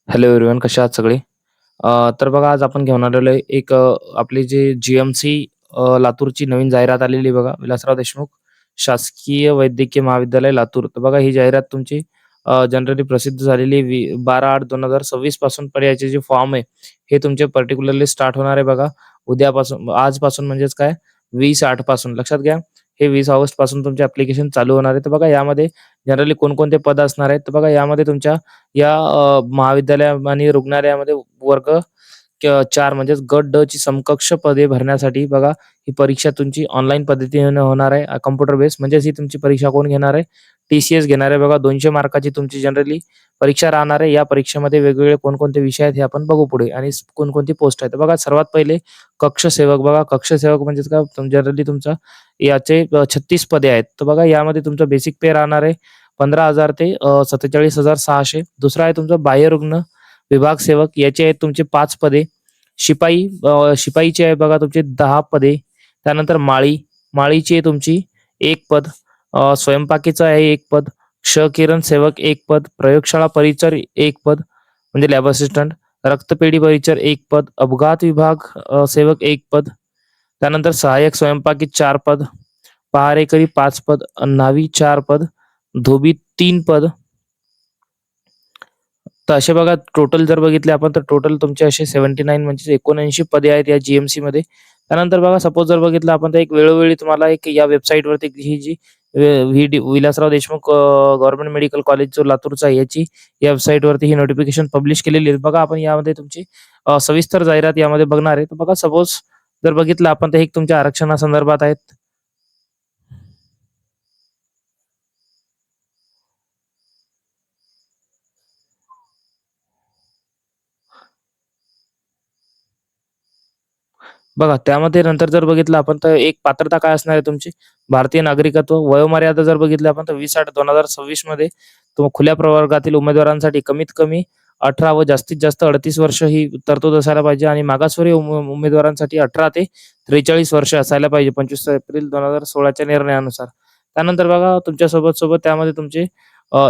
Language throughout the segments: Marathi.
हॅलो एव्हरीवन, कशा आहात सगळे? तर बघा, आज आपण घेऊन आलेलो आहे एक आपली जी जी-एम-सी लातूरची नवीन जाहिरात आलेली आहे बघा. विलासराव देशमुख शासकीय वैद्यकीय महाविद्यालय लातूर. तर बघा, ही जाहिरात तुमची जनरली प्रसिद्ध झालेली 12/8/2026 पासून पर्यायाचे जे फॉर्म आहे, हे तुमचे पर्टिक्युलरली स्टार्ट होणार आहे बघा. उद्यापासून, आजपासून म्हणजेच काय 20/8 पासून लक्षात घ्या. हे 20 ऑगस्ट पासून तुमचे ॲप्लिकेशन चालू होणार आहे. तर बघा, यामध्ये जनरली कोणकोणते पद असणार आहेत? तर बघा, यामध्ये तुमच्या या महाविद्यालय आणि रुग्णालयामध्ये वर्ग 4 म्हणजेच गट ड ची समकक्ष पदे भरण्यासाठी बघा, ही परीक्षा तुमची ऑनलाईन पद्धतीने होणार आहे. कॉम्प्युटर बेस म्हणजेच ही तुमची परीक्षा कोण घेणार आहे? टी-सी-एस घेणार आहे बघा. 200 मार्काची तुमची जनरली परीक्षा राहणार आहे. या परीक्षेमध्ये वेगवेगळे कोणकोणते विषय आहेत हे आपण बघू पुढे आणि कोणकोणती पोस्ट आहे. तर बघा, सर्वात पहिले कक्ष सेवक बघा. कक्ष सेवक म्हणजेच काय? जनरली तुमचा याचे 36 पदे आहेत. तर बघा, यामध्ये तुमचा बेसिक पे राहणार आहे 15,000 ते 47,600. दुसरा आहे तुमचा बाह्यरुग्ण विभाग सेवक. याचे आहेत तुमचे 5 पदे. शिपाईचे आहे बघा तुमचे 10 पदे. त्यानंतर माळीची आहे तुमची 1 पद. स्वयंपाकीचं आहे 1 पद. क्षकिरण सेवक 1 पद. प्रयोगशाळा परिचर 1 पद म्हणजे लॅब असिस्टंट. रक्तपेढी परिचर 1 पद. अपघात विभाग सेवक 1 पद. त्यानंतर सहाय्यक स्वयंपाकी 4 पद. पहारेकरी 5 पद. न्हावी 4 पद. धोबी 3 पद. तर असे बघा, टोटल जर बघितले आपण तर टोटल तुमचे असे 79 म्हणजे 79 पदे आहेत या जी मध्ये. त्यानंतर बघा, सपोज जर बघितलं आपण तर एक वेळोवेळी तुम्हाला एक या वेबसाईटवरती ही जी Vilasrao Deshmukh government medical college जो लातूरचा आहे, याची या वेबसाईटवरती ही नोटिफिकेशन पब्लिश केलेली आहे. बघा, आपण यामध्ये तुमची सविस्तर जाहिरात यामध्ये बघणार आहे. तर बघा, सपोज जर बघितलं आपण तर हे तुमच्या आरक्षणासंदर्भात आहेत. बघा, त्यामध्ये नंतर जर बघितलं आपण तर एक पात्रता काय असणार आहे तुमची? भारतीय नागरिकत्व. वयोमर्यादा जर बघितली आपण तर 20/8/2026 मध्ये खुल्या प्रवर्गातील उमेदवारांसाठी कमीत कमी 18 व जास्तीत जास्त 38 वर्ष ही तरतूद असायला पाहिजे आणि मागासवर्गीय उमेदवारांसाठी 18 ते 43 वर्ष असायला पाहिजे 25 एप्रिल 2016 च्या निर्णयानुसार. त्यानंतर बघा, तुमच्या सोबत त्यामध्ये तुमचे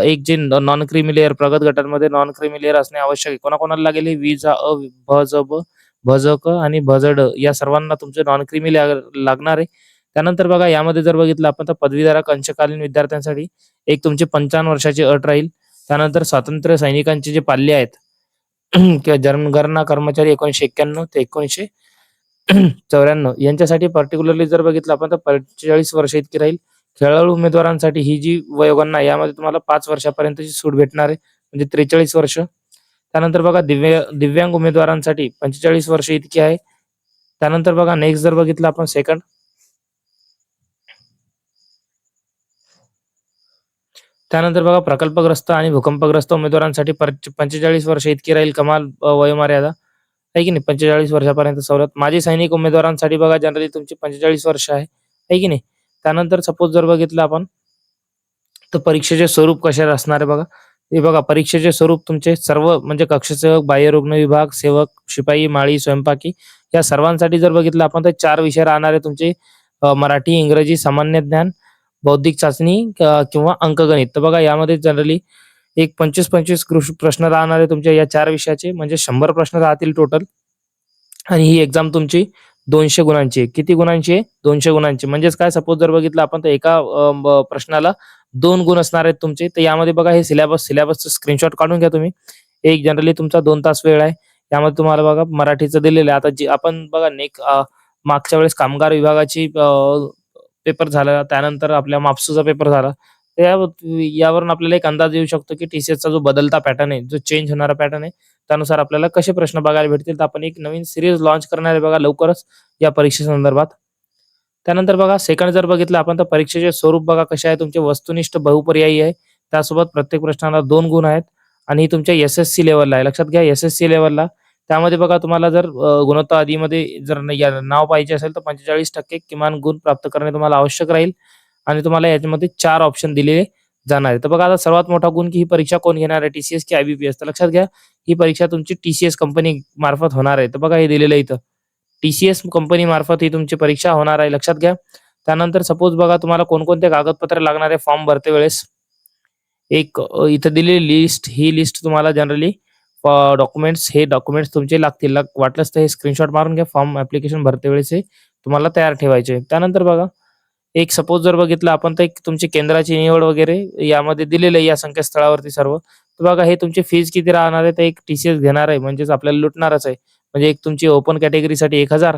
एक जे नॉन क्रिमी लेयर प्रगत गटांमध्ये नॉन क्रिमी लेयर असणे आवश्यक आहे. कोणाकोणाला लागेल? विजा अ, भ, ज, ब, भजक आणि भजड या सर्वांना तुमचे नॉन क्रिमी लागणार आहे. त्यानंतर बघा, यामध्ये जर बघितलं आपण तर पदवीधरक अंशकालीन विद्यार्थ्यांसाठी एक तुमची 55 वर्षाची अट राहील. त्यानंतर स्वातंत्र्य सैनिकांचे जे पाल्य आहेत किंवा जनगणना कर्मचारी 1991 ते 1994 यांच्यासाठी पर्टिक्युलरली जर बघितलं आपण तर 45 वर्ष इतकी राहील. खेळाडू उमेदवारांसाठी ही जी वयोगणना यामध्ये तुम्हाला 5 वर्षापर्यंतची सूट भेटणार आहे म्हणजे 43 वर्ष. त्यानंतर बघा, दिव्यांग उमेदवारांसाठी 45 वर्ष इतकी आहे. त्यानंतर बघा, नेक्स्ट जर बघितलं आपण सेकंड, त्यानंतर बघा, प्रकल्पग्रस्त आणि भूकंपग्रस्त उमेदवारांसाठी 45 वर्ष इतकी राहील कमाल वयोमर्यादा आहे की नाही. 45 वर्षापर्यंत सवलत. माजी सैनिक उमेदवारांसाठी बघा, जनरली तुमची 45 वर्ष आहे की नाही. त्यानंतर सपोज जर बघितलं आपण तर परीक्षेचे स्वरूप कशा असणार आहे बघा. हे बघा, परीक्षेचे स्वरूप तुमचे सर्व म्हणजे कक्षसेवक, बाह्यरुग्ण विभाग सेवक, शिपाई, माळी, स्वयंपाकी या सर्वांसाठी जर बघितलं आपण तर 4 विषय राहणार आहे तुमचे. मराठी, इंग्रजी, सामान्य ज्ञान, बौद्धिक चाचणी किंवा अंकगणित. तर बघा, यामध्ये जनरली एक 25-25 प्रश्न राहणार आहे तुमच्या या 4 विषयाचे म्हणजे 100 प्रश्न राहतील टोटल. आणि ही एक्झाम तुमची 200 गुणांची आहे. किती गुणांची आहे? 200 गुणांची. म्हणजेच काय, सपोज जर बघितलं आपण तर एका प्रश्नाला 2 गुण असणार आहेत तुमचे. तर यामध्ये बघा, हे सिलेबसचं स्क्रीनशॉट काढून घ्या तुम्ही. एक जनरली तुमचा 2 तास वेळ आहे. यामध्ये तुम्हाला बघा मराठीचं दिलेलं आहे. आता जे आपण बघा मागच्या वेळेस कामगार विभागाची पेपर झाला, त्यानंतर आपल्या मापसूचा पेपर झाला. तर यावरून आपल्याला एक अंदाज येऊ शकतो की टी-सी-एसचा जो बदलता पॅटर्न आहे, जो चेंज होणारा पॅटर्न आहे, त्यानुसार आपल्याला कसे प्रश्न बघायला भेटतील. तर आपण एक नवीन सीरीज लॉन्च करणार आहे बघा लवकरच या परीक्षेसंदर्भात. त्यानंतर बघा, सेकंड जर बघितलं आपण तर परीक्षेचे स्वरूप बघा कसे आहे तुमचे. वस्तुनिष्ठ बहुपर्यायी आहे. त्यासोबत प्रत्येक प्रश्नाला 2 गुण आहेत आणि ही तुमच्या एस-एस-सी लेव्हलला आहे. लक्षात घ्या, एस-एस-सी लेव्हलला. त्यामध्ये बघा, तुम्हाला जर गुणवत्ता आधीमध्ये जर नाव पाहिजे असेल तर 45% किमान गुण प्राप्त करणे तुम्हाला आवश्यक राहील आणि तुम्हाला याच्यामध्ये 4 ऑप्शन दिलेले जाणार आहे. तर बघा, आता सर्वात मोठा गुण की ही परीक्षा कोण घेणार आहे, टी-सी-एस की आय-बी-पी-एस. तर लक्षात घ्या, ही परीक्षा तुमची टी-सी-एस कंपनी मार्फत होणार आहे. तर बघा, हे दिलेलं आहे इथं. टी-सी-एस कंपनी मार्फत ही तुमची परीक्षा होणार आहे, लक्षात घ्या. त्यानंतर सपोज बघा, तुम्हाला कोणकोणते कागदपत्र लागणार आहे फॉर्म भरते वेळेस. एक इथं दिलेली लिस्ट, ही लिस्ट तुम्हाला जनरली डॉक्युमेंट्स, हे डॉक्युमेंट्स तुमचे लागतील. वाटलंच तर हे स्क्रीनशॉट मारून घ्या. फॉर्म ॲप्लिकेशन भरते वेळेस हे तुम्हाला तयार ठेवायचे. त्यानंतर बघा, एक सपोज जर बघितलं आपण, तर एक तुमची केंद्राची निवड वगैरे यामध्ये दिलेलं आहे या संकेतस्थळावरती सर्व. तर बघा, हे तुमची फीज किती राहणार आहे, तर एक टी-सी-एस घेणार आहे, म्हणजेच आपल्याला लुटणारच आहे. म्हणजे एक तुमची ओपन कॅटेगरीसाठी 1,000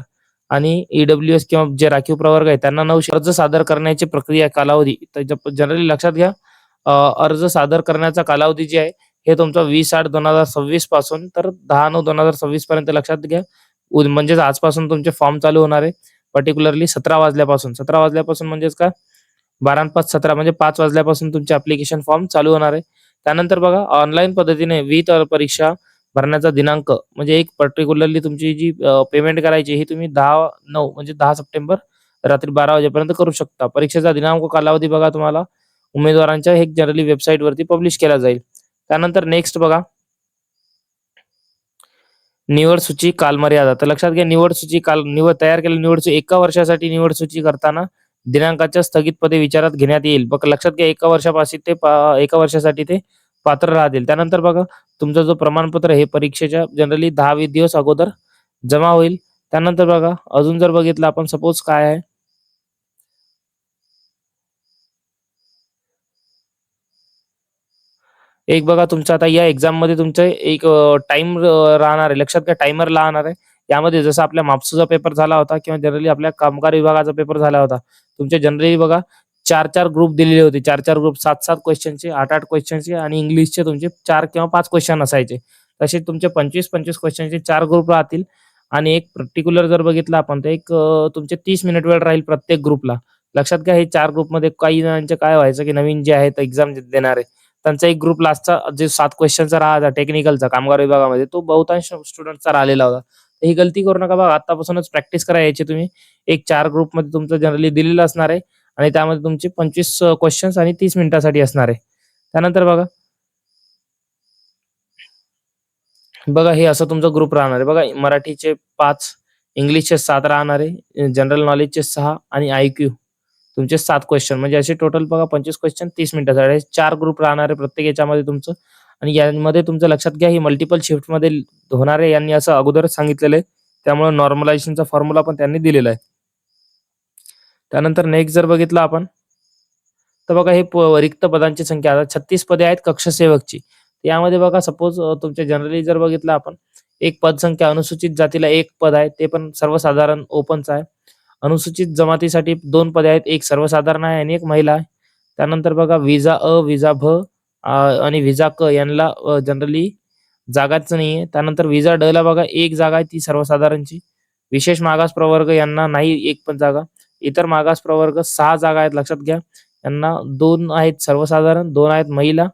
आणि ई-डब्ल्यू-एस किंवा जे राखीव प्रवर्ग आहे त्यांना 900. अर्ज सादर करण्याची प्रक्रिया कालावधी, तर जनरली लक्षात घ्या, अर्ज सादर करण्याचा कालावधी जे आहे हे तुमचा 20/8/2026 पासून तर 10/9/2026 पर्यंत लक्षात घ्या. म्हणजेच आजपासून तुमचे फॉर्म चालू होणार आहे. पर्टिक्युलरली 17 वाजल्यापासून. 17 वाजल्यापासून म्हणजेच काय, 12 आणि 5 17, म्हणजे 5 वाजल्यापासून तुमचे ॲप्लिकेशन फॉर्म चालू होणार आहे. त्यानंतर बघा, ऑनलाईन पद्धतीने वित्त परीक्षा भरण्याचा दिनांक, म्हणजे एक पर्टिक्युलरली तुमची जी पेमेंट करायची ही तुम्ही 10/9 म्हणजे 10 सप्टेंबर रात्री 12 वाजेपर्यंत करू शकता. परीक्षेचा दिनांक कालावधी बघा तुम्हाला उमेदवारांच्या हे जनरली वेबसाईटवरती पब्लिश केला जाईल. त्यानंतर नेक्स्ट बघा, निवड सूची कालमर्यादा. तर लक्षात घ्या, निवड सूची तयार केलेली निवड सूची एका वर्षासाठी निवड सूची करताना दिनांकाच्या स्थगित पदे विचारात घेण्यात येईल. बघा लक्षात घ्या, एका वर्षासाठी ते पात्र राहतील. त्यानंतर बघा, तुमचा जो प्रमाणपत्र हे परीक्षेच्या जनरली 10-20 दिवस अगोदर जमा होईल. त्यानंतर बघा, अजून जर बघितलं आपण, सपोज काय आहे, एक बघा, तुमचं आता या एक्झाममध्ये तुमचं एक टाइम राहणार आहे. लक्षात घ्या, टायमर राहणार आहे. यामध्ये जसं आपल्या मापसूचा पेपर झाला होता किंवा जनरली आपल्या कामगार विभागाचा पेपर झाला होता, तुमचे जनरली बघा 4-4 ग्रुप दिलेले होते. 4-4 ग्रुप, 7-7 क्वेश्चनचे, 8-8 क्वेश्चनचे आणि इंग्लिशचे तुमचे 4 किंवा 5 क्वेश्चन असायचे. तसे तुमचे 25-25 क्वेश्चनचे 4 ग्रुप राहतील आणि एक पर्टिक्युलर जर बघितलं आपण, तर एक तुमचे 30 मिनिट वेळ राहील प्रत्येक ग्रुपला. लक्षात घ्या, हे 4 ग्रुपमध्ये काही जणांचे काय व्हायचं, की नवीन जे आहेत एक्झाम देणारे, त्यांचा एक ग्रुप लास्टचा जे 7 क्वेश्चनचा राहिला टेक्निकलचा कामगार विभागामध्ये, तो बहुतांश स्टुडंटचा राहिलेला होता. तर ही गलती करू नका बघा, आतापासूनच प्रॅक्टिस करा याची तुम्ही. एक 4 ग्रुपमध्ये तुमचं जनरली दिलेलं असणार आहे आणि त्यामध्ये तुमचे 25 क्वेश्चन्स आणि 30 मिनिटासाठी असणार आहे. त्यानंतर बघा, हे असं तुमचा ग्रुप राहणार आहे. बघा, मराठीचे 5, इंग्लिशचे 7 राहणार आहे, जनरल नॉलेजचे 6 आणि आय-क्यू तुमचे 7 क्वेश्चन, म्हणजे असे टोटल बघा 25 क्वेश्चन 30 मिनिटासाठी. 4 ग्रुप राहणार आहे प्रत्येक याच्यामध्ये तुमचं. आणि यामध्ये तुमचं लक्षात घ्या, ही मल्टिपल शिफ्टमध्ये होणार आहे. यांनी असं अगोदरच सांगितलेलं आहे. त्यामुळे नॉर्मलायझेशनचा फॉर्म्युला पण त्यांनी दिलेला आहे. त्यानंतर नेक्स्ट जर बघितलं आपण, तर बघा, हे रिक्त पदांची संख्या आता 36 पदे आहेत कक्षसेवकची. यामध्ये बघा, सपोज तुमच्या जनरली जर बघितलं आपण, एक पदसंख्या, अनुसूचित जातीला 1 पद आहे, ते पण सर्वसाधारण ओपनचं आहे. अनुसूचित जमातीसाठी 2 पदे आहेत, एक सर्वसाधारण आहे आणि एक महिला आहे. त्यानंतर बघा, विजा अ, विजा भ आणि विजा क यांना जनरली जागाच नाहीये. त्यानंतर विजा ड ला बघा 1 जागा आहे, ती सर्वसाधारणची. विशेष मागास प्रवर्ग यांना नाही 1 पण जागा. इतर मागास प्रवर्ग 6 जागा आहेत, लक्षात घ्या. यांना 2 आहेत सर्वसाधारण, 2 आहेत महिला,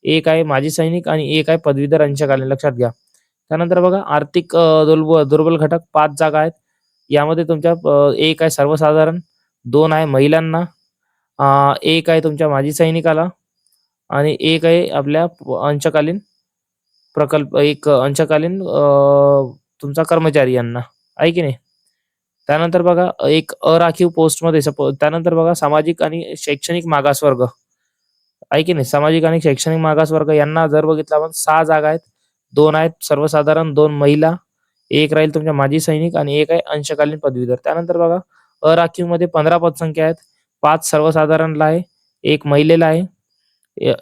1 आहे माजी सैनिक आणि 1 आहे पदवीधर अंशकालीन, लक्षात घ्या. त्यानंतर बघा, आर्थिक दुर्बल घटक 5 जागा आहेत. यामध्ये तुमच्या 1 आहे सर्वसाधारण, 2 आहे महिलांना, 1 आहे तुमच्या माजी सैनिकाला आणि 1 आहे आपल्या अंशकालीन प्रकल्प, एक अंशकालीन तुमचा कर्मचारी यांना, आहे की नाही. त्यानंतर बघा, एक अराखीव पोस्टमध्ये त्यानंतर बघा, सामाजिक आणि शैक्षणिक मागासवर्ग, आहे की नाही. सामाजिक आणि शैक्षणिक मागासवर्ग यांना जर बघितलं आपण, 6 जागा आहेत. 2 आहेत सर्वसाधारण, 2 महिला, 1 राहील तुमच्या माजी सैनिक आणि 1 आहे अंशकालीन पदवीधर. त्यानंतर बघा, अराखीवमध्ये 15 पदसंख्या आहेत. 5 सर्वसाधारणला आहे, 1 महिलेला आहे,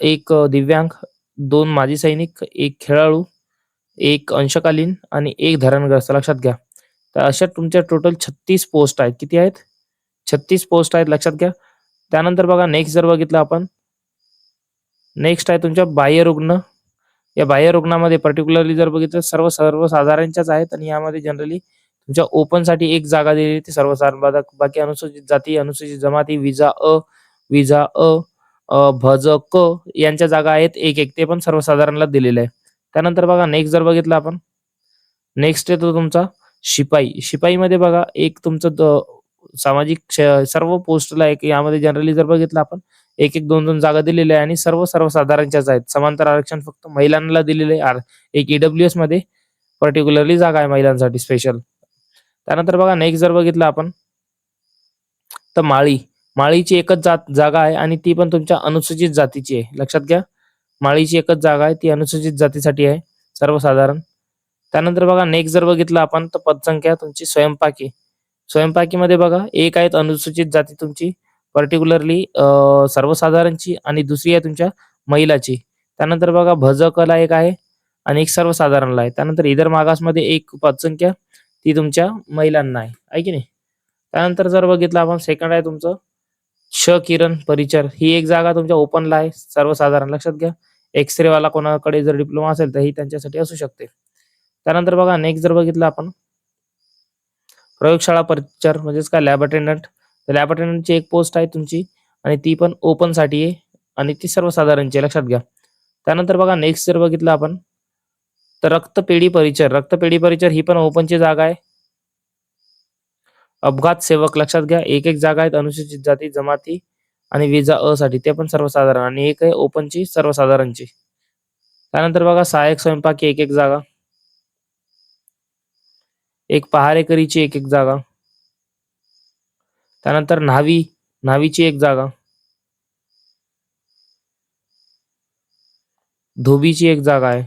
1 दिव्यांग, 2 माजी सैनिक, 1 खेळाडू, 1 अंशकालीन आणि 1 धरणग्रस्त, लक्षात घ्या. तर अशा तुमच्या टोटल 36 पोस्ट आहेत. किती आहेत? 36 पोस्ट आहेत, लक्षात घ्या. त्यानंतर बघा, नेक्स्ट जर बघितलं आपण, नेक्स्ट आहे तुमच्या बाह्य रुग्ण. या बाह्य रुग्णामध्ये पर्टिक्युलरली जर बघितलं, सर्वसाधारणच्याच आहेत आणि यामध्ये जनरली तुमच्या ओपनसाठी 1 जागा दिलेली, ती सर्वसाधारण. बाकी अनुसूचित जाती, अनुसूचित जमाती, विजा अ, विजा अ, भज क यांच्या जागा आहेत 1-1, ते पण सर्वसाधारणला दिलेलं आहे. त्यानंतर बघा, नेक्स्ट जर बघितलं आपण, नेक्स्ट येतो तुमचा शिपाई. शिपाईमध्ये बघा, एक तुमचं सामाजिक सर्व पोस्टला एक, यामध्ये जनरली जर बघितलं आपण, 1-1, 2-2 जागा दिलेल्या आहे आणि सर्वसाधारणच्याच आहेत. समांतर आरक्षण फक्त महिलांना दिलेले आहे. एक ईडब्ल्यूएस मध्ये पर्टिक्युलरली जागा आहे महिलांसाठी स्पेशल. त्यानंतर बघा, नेक्स्ट जर बघितलं आपण, तर माळीची एकच जागा आहे आणि ती पण तुमच्या अनुसूचित जातीची आहे, लक्षात घ्या. माळीची एकच जागा आहे, ती अनुसूचित जातीसाठी आहे. सर्वसाधारण. त्यानंतर बघा नेक्स्ट जर बघितलं आपण तर पदसंख्या तुमची स्वयंपाकी. स्वयंपाकीमध्ये बघा एक आहेत अनुसूचित जाती तुमची पर्टिक्युलरली सर्वसाधारणची आणि दुसरी आहे तुमच्या महिलाची. त्यानंतर बघा भजकला एक आहे आणि एक सर्वसाधारणला आहे. त्यानंतर इतर मागासमध्ये एक पदसंख्या ती तुमच्या महिलांना आहे की नाही. त्यानंतर जर बघितलं आपण सेकंड आहे तुमचं किरण परिचर. ही एक जागा तुमच्या ओपनला आहे सर्वसाधारण. लक्षात घ्या. एक्सरे वाला कोणाकडे जर डिप्लोमा असेल तर ही त्यांच्यासाठी असू शकते. त्यानंतर बघा नेक्स्ट जर बघितलं आपण प्रयोगशाळा परिचर म्हणजेच काय लॅब अटेंडंट. लॅब अटेंडंटची एक पोस्ट आहे तुमची आणि ती पण ओपन साठी आहे आणि ती सर्वसाधारणची लक्षात घ्या. त्यानंतर बघा नेक्स्ट जर बघितलं आपण तर रक्तपेढी परिचर. रक्तपेढी परिचर ही पण ओपनची जागा आहे. अपघात सेवक लक्षात घ्या. एक एक जागा आहेत अनुसूचित जाती जमाती आणि विजा अ साठी ते पण सर्वसाधारण आणि एक आहे ओपनची सर्वसाधारणची. त्यानंतर बघा सहाय्यक स्वयंपाकी एक एक जागा. एक पहारेकरीची एक एक जागा. त्यानंतर न्हावीची एक जागा. धोबीची एक जागा आहे.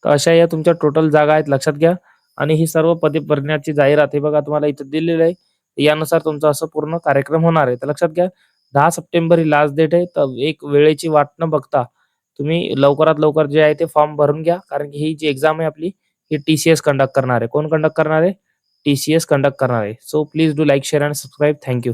तर अशा या तुमच्या टोटल जागा आहेत लक्षात घ्या. आणि ही सर्व पदे भरण्याची जाहिरात हे बघा तुम्हाला इथं दिलेलं आहे. यानुसार तुमचा असं पूर्ण कार्यक्रम होणार आहे. तर लक्षात घ्या 10 सप्टेंबर ही लास्ट डेट आहे. तर एक वेळेची वाट न बघता तुम्ही लवकरात लवकर जे आहे ते फॉर्म भरून घ्या. कारण की ही जी एक्झाम आहे आपली ही TCS कंडक्ट करणार आहे. कोण कंडक्ट करणार आहे? TCS कंडक्ट करणार आहे. So please do like share and subscribe. Thank you.